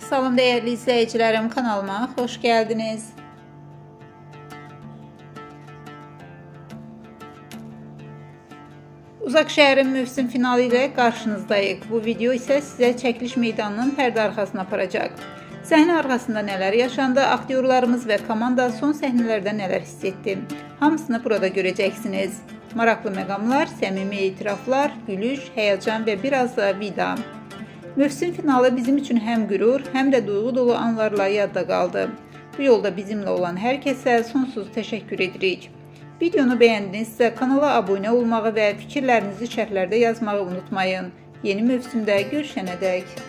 Salam değerli izləyicilərim, kanalıma xoş gəldiniz. Uzaq şəhərin mövsüm finalı ilə qarşınızdayıq. Bu video isə sizə çəkiliş meydanının pərdə arxasına aparacaq. Səhnə arxasında nələr yaşandı, aktyorlarımız və komanda son səhnələrdə nələr hiss etdi? Hamısını burada görəcəksiniz. Maraqlı məqamlar, səmimi etiraflar, gülüş, həyəcan və biraz da vida. Mövsüm finalı bizim üçün həm qürur, həm də duyğu dolu anlarla yadda qaldı. Bu yolda bizimlə olan hər kəsə sonsuz təşəkkür edirik. Videonu bəyəndinizsə kanala abunə olmağı və fikirlərinizi şərhlərdə yazmağı unutmayın. Yeni mövsümdə görüşənədək.